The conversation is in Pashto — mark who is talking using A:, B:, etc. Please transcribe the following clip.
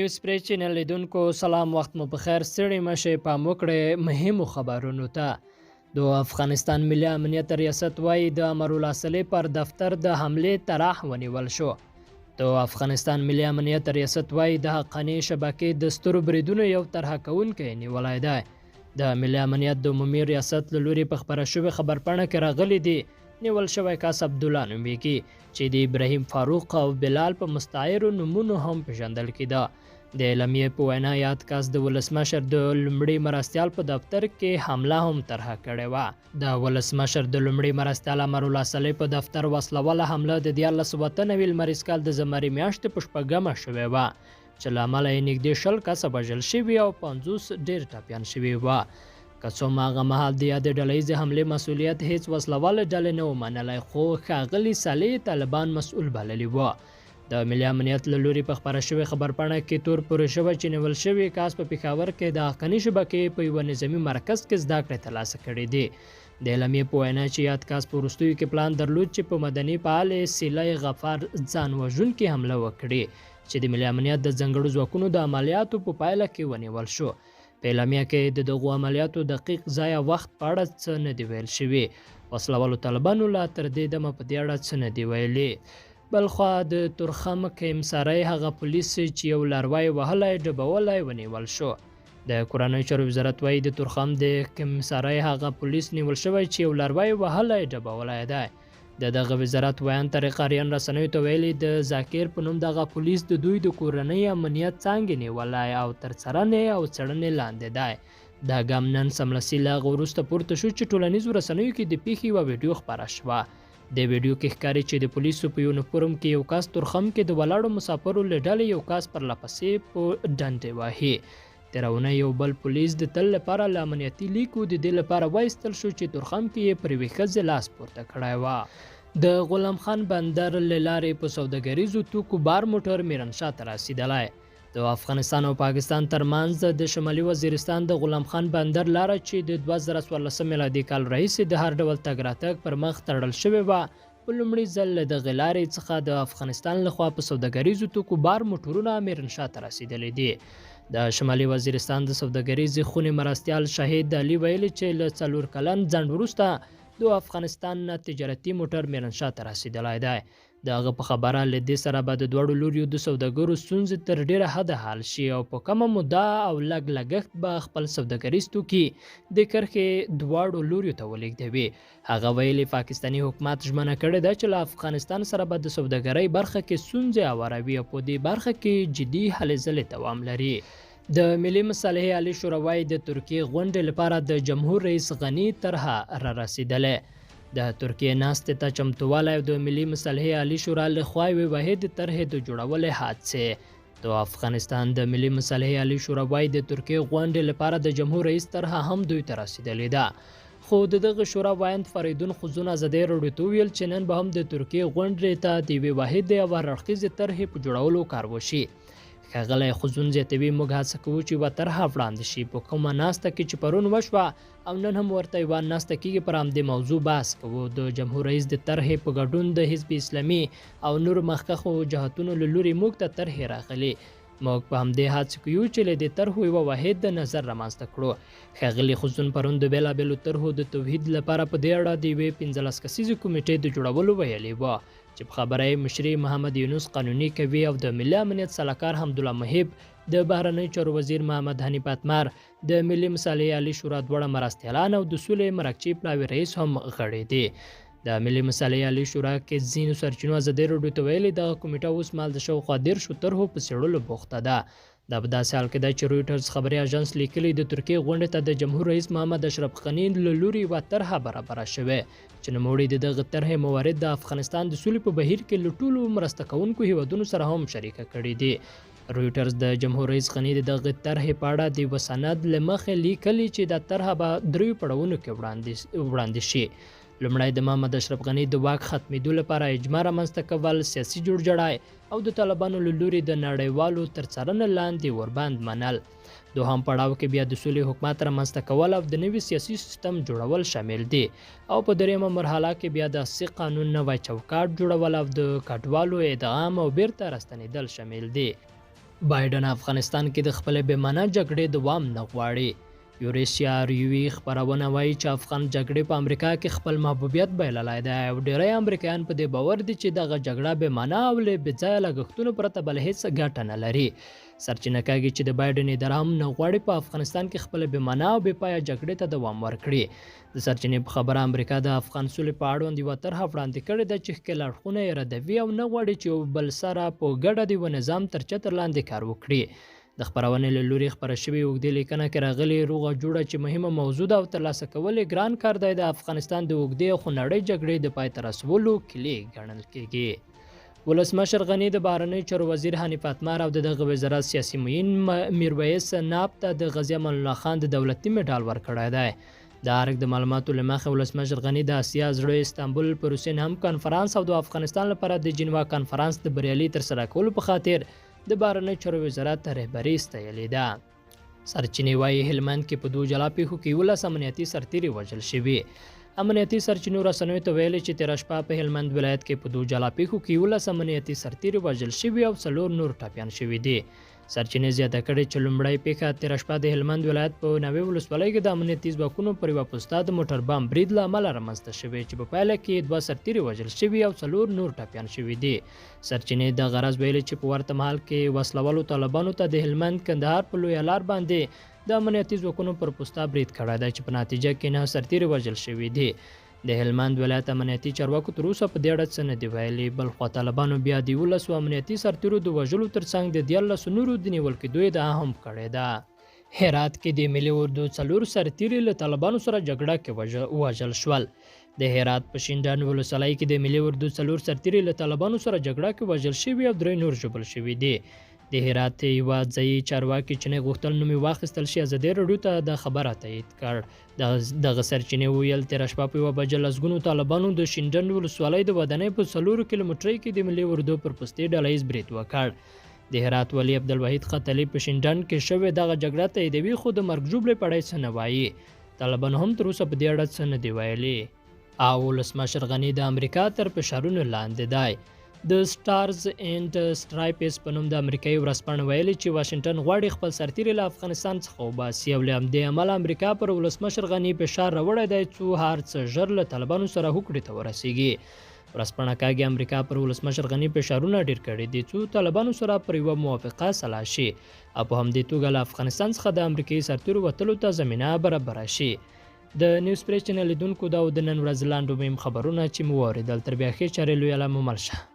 A: نیوز پری چینل لیدونکو سلام، وخت مو بخیر. ستړي مشه پام وکړئ مهمو خبرونو ته. د افغانستان ملي امنیت ریاست وایي د امرالله صالح پر دفتر د حملې طرح ونیول شو. د افغانستان ملي امنیت ریاست وایي د حقاني شبکې د سترو بریدونو یو طرح کوونکی نیولی دی. د ملي امنیت د عمومي ریاست له لوري په خپره شوې خبرپاڼه کې راغلی دی نیول شوی کس عبدالله نومیږي چې د ابراهیم فاروق او بلال په مستعارو نومونو هم پیژندل کېده. د اعلامیې په وینا یاد کس د ولسمشر د لومړي مرستیال په دفتر کې حمله هم طرح کړې وه. د ولسمشر د لومړي مرستیال امرالله صالح په دفتر وسلواله حمله د 1993 لمریز کال د زمري میاشتې په 8مه شوې وه چې له امله یې نږدې 20 کسه وژل شوي او 50 ډېر ټپیان شوي وه. که څوم هغه مهال د یادې ډلهیزې حملې مسؤلیت هیڅ وسلواله ډلې نه ومنلی، خو ښاغلي صالح طالبان مسؤل بللي وه. د ملي امنیت له لوري په خپره شوې خبرپاڼه کې تور پورې شوی چې نیول شوي کس په پېښور کې د حقاني شبکې په یوه نظامي مرکز کې زده کړې ترلاسه کړې دي. د اعلامیې په وینا چې یاد کس په وروستیو کې پلان درلود چې په مدني فعالې سیلای غفار ځان وژونکې حمله وکړي چې د ملي امنیت د ځانګړو ځواکونو د عملیاتو په پایله کې ونیول شو. په اعلامیه کې د دغو عملیاتو دقیق ځای او وخت په اړه څه نه دی ویل شوي. وسلوالو طالبانو لا تر دې دمه په دې اړه څه نه دی ویلي. بلخوا د تورخم کیمسارۍ هغه پولیس چې یو لاروی وهلی ډبولی ونیول شو. د کورنیو چارو وزارت وایي د تورخم د کیمسارۍ هغه پولیس نیول شوی چې یو لاروی وهلی ډبولی دی. د دغه وزارت ویان طریق اریان رسنیو ته ویلي د ذاکر په نوم دغه پولیس د دوی د کورنۍ امنیت څانګې نیولی او تر څارنې او څېړنې لاندې دی. دا ګام نن سملاسي له هغه وروسته پورته شو چې ټولنیزو رسنیو کې د پیښې یوه ویډیو خپره شوه. د ویډیو کې ښکاري چې د پولیسو په یونیفورم کې یو کس تورخم کې د ولاړو مسافرو له ډلې یو کس پرله پسې په ډنډې وهي. تېره اونۍ یو بل پولیس د تل لپاره له امنیتي لیکو د دې لپاره وایستل شو چې تورخم کې یې پر یوې ښځې لاس پورته کړی وه. د غلام خان بندر له لارې په سوداګریزو توکو بار موټر میرنشاه ته رسیدلی. د افغانستان او پاکستان ترمنځ د شمالي وزیرستان د غلام خان بندر لاره چې د 2014 میلادي کال راهیسې د هر ډول تګ راتګ پر مخ تړل شوې وه، په لومړي ځل له دغې لارې څخه د افغانستان لخوا په سوداګریزو توکو بار موټرونه میرنشاه ته رسیدلی دي. د شمالي وزیرستان د سوداګریزې خونې مرستیال شهید علي ویلي چې له 4 کلن ځنډ وروسته د افغانستان نه تجارتي موټر میرنشاه ته رسیدلی دی. د هغه په خبره له دې سره به د دواړو لوریو د سوداګرو ستونزې تر ډیره حده حل شي او په کمه موده او لږ لګښت به خپل سوداګریز توکي د کرښې دواړو لوریو ته ولېږدوي. هغه ویلي پاکستاني حکومت ژمنه کړې ده چې له افغانستان سره به د سوداګرۍ برخه کې ستونزې هواروي او په دې برخه کې جدي هلې ځلې دوام لري. د ملي مصالحې عالي شورا وایي د ترکیې غونډې لپاره د جمهور رئیس غني طرحه را رسیدلی. د ترکیې ناستې ته چمتووالی د ملي مصالحې عالي شورا لخوا یوې واحدې طرحې د جوړولو حادثې. د افغانستان د ملي مصالحې عالي شورا وایي د ترکیې غونډې لپاره د جمهور رئیس طرحه هم دوی ته رسیدلې ده. خو د دغه شورا وایند فریدون خزون ازادۍ راډیو ته وویل چې نن به هم د ترکیې غونډې ته د یوې واحدې او هر اړخیزې طرحې په جوړولو کار وشي. ښاغلی خزون زیاتوي موږ هڅه کوو چې یوه طرحه وړاندې شي په کومه ناسته کې چې پرون وشوه او نن هم ورته یوه ناسته کېږي پر همدې موضوع بحث کوو. د جمهور رئیس د طرحې په ګډون د حزب اسلامي او نورو مخکښو جهتونو له لوري موږ ته طرحې راغلي. موږ په همدې هڅه کوو چې له دې طرحو یوه واحد د نظر رامنځته کړو. ښاغلي خزون پرون د بېلابېلو طرحو د توحید لپاره په دې اړه د یوې 15 کسیزې کمیټې د جوړولو ویلي وه چې په خبره یې مشري محمد یونس قانوني کوي او د ملي امنیت سلاکار حمدالله محب، د بهرنیو چارو وزیر محمد حنیف اتمر، د ملي مصالحې عالي شورا دواړه مرستیالان او د سولې مرکچی پلاوي رئیس هم غړي دي. د ملي مصالحې عالي شورا کې ځینو سرچینو ازادۍ راډیو ته ویلي دغه کمیټه اوس مهال د شاوخوا 13 طرحو په څېړلو بوخته ده. دا په داسې حال کې ده چې رویټرز خبري اژانس لیکلي د ترکیې غونډې ته د جمهور رئیس محمد اشرف غني له لوري یوه طرحه برابره شوې چې نوموړي د دغه طرحې موارد د افغانستان د سولې په بهیر کې له ټولو مرسته کوونکو هیوادونو سره هم شریکه کړي دي. رویټرز د جمهور رئیس غني د دغه طرحې په اړه د یوه سند له مخې لیکلي چې دا طرحه به 3 پړاوونو کې وړاندې شي. لومړی د محمد اشرف غني د واک ختمېدو لپاره اجماع رامنځته کول، سیاسي جوړجاړی او د طالبانو له لوري د نړیوالو تر څارنې لاندې ورباند منل. دوهم پړاو کې بیا د سولې حکومت رامنځته کول او د نوي سیاسي سیستم جوړول شامل دي او په دریمه مرحله کې بیا د اساسي قانون نوی چوکاټ جوړول او د کډوالو ادغام او بیرته راستنېدل شامل دي. بایدن افغانستان کې د خپل بې معنا جګړې دوام نه غواړي. یوریشیا ریوی خبرونه وایي چې افغان جګړې په امریکا کې خپل محبوبیت بایللی دی او ډیری امریکایان په دې باور دي چې دغه جګړه بې معنا او له بې ځایه لګښتونو پرته بل هیڅ ګټه نه لري. سرچینه کاږي چې د بایدن اداره هم نه غواړي په افغانستان کې خپل بې معنا او بې پایه جګړې ته دوام ورکړي. د سرچینې په خبره امریکا د افغان سولې په اړوند یوه طرحه وړاندې کړې ده چې ښکېل اړخونه یې ردوي او نه غواړي چې یو بل سره په ګډه د یوه نظام تر چتر لاندې کار وکړي. د خپرونې له لوري خپره شوې اوږدې لیکنه کې راغلي روغه جوړه چې مهمه موضوع ده او ترلاسه کول یې ګران کار دی د افغانستان د اوږدې او خونړۍ جګړې د پای ته رسولو کلي ګڼل کېږي. ولسمشر غني د بهرنیو چارو وزیر حنیف اتمر او د دغه وزارت سیاسي معین میرویس ناب ته د غازي امان الله خان د دولتي مډال ورکړی دی. د ارګ د معلوماتو له مخې ولسمشر غني د اسیا زړه استانبول پروسین هم کانفرانس او د افغانستان لپاره د جنوا کانفرانس د بریالي ترسره کولو په خاطر د بهرنیو چارو وزارت رهبري ستایلې ده. سرچینې وایي هلمند کې په 2 جلا پیښو کې 11 امنیتي سرتیري وژل شوي. امنیتي سرچینو رسنیو ته ویلي چې تېره شپه په هلمند ولایت کې په 2 جلا پیښو کې 11 امنیتي سرتیري وژل شوي او 4 نور ټپیان شوي دي. سرچینې زیاته کړې چې لومړی پیښه تېره شپه د هلمند ولایت په نوې ولسوالۍ کې د امنیتي ځواکونو پر یوه پوسته د موټر بم برید له امله رامنځته شوې چې په پایله کې 2 سرتیري وژل شوي او 4 نور ټپیان شوي دي. سرچینې د غرض ویلي چې په ورته مهال کې وسلوالو طالبانو ته د هلمند کندهار په لویه لار باندې د امنیتي ځواکونو پر پوسته برید کړی دی چې په نتیجه کې 9 سرتیري وژل شوي دي. د هلمند ولایت امنیتي چارواکو تر اوسه په دې اړه څه نه دي ویلي. بلخوا طالبانو بیا د 11 امنیتي سرتیرو د وژلو ترڅنګ د 14 نورو د نیول کېدو ادعا هم کړې ده. هرات کې د ملي اردو 4 سرتیري له طالبانو سره جګړه کې وژل شول. د هرات په شینډان ولسوالۍ کې د ملي اردو 4 سرتیري له طالبانو سره جګړه کې وژل شوي او 3 نور ژوبل شوي دي. د هرات یوه ځایي چارواکي چې نه غوښتل نوم یې واخیستل شي ازادي راډیو ته د خبره تایید کړ. دغه سرچینې ویل تېره شپه په 1 بجه لسګونو طالبانو د شینډن ولسوالۍ د ودانۍ په 4 کیلومترۍ کې د ملي اردو پر پوستې ډله ییز برید وکړ. د هرات والي عبدالوحید خطلي په شینډن کې شوې دغه جګړه تاییدوي خو د مرګ ژوبلې په اړه څه نه وایي. طالبانو هم تر اوسه په دې اړه څه نه دي ویلي. او ولسمشر غني د امریکا تر فشارونو لاندې دی. د سټارز اینډ سټرایپس په نوم د امریکایي ورځپاڼې ویلي چې واشنګټن غواړي خپل سرتیري له افغانستان څخه وباسي او له همدې امله امریکا پر ولسمشر غني فشار راوړی دی څو هر څه ژر له طالبانو سره هوکړې ته ورسیږي. ورځپاڼه کاږي امریکا پر ولسمشر غني فشارونه ډېر کړي دي څو طالبانو سره پر یوه موافقه سلا شي او په همدې توګه له افغانستان څخه د امریکایي سرتیرو وتلو ته زمینه برابره شي. د نیوز پریس چینل لیدونکو دا د نن ورځ لاندو مهم خبرونه چې مو واورېدل. تر بیا ښې چارې لویه مو مل شه.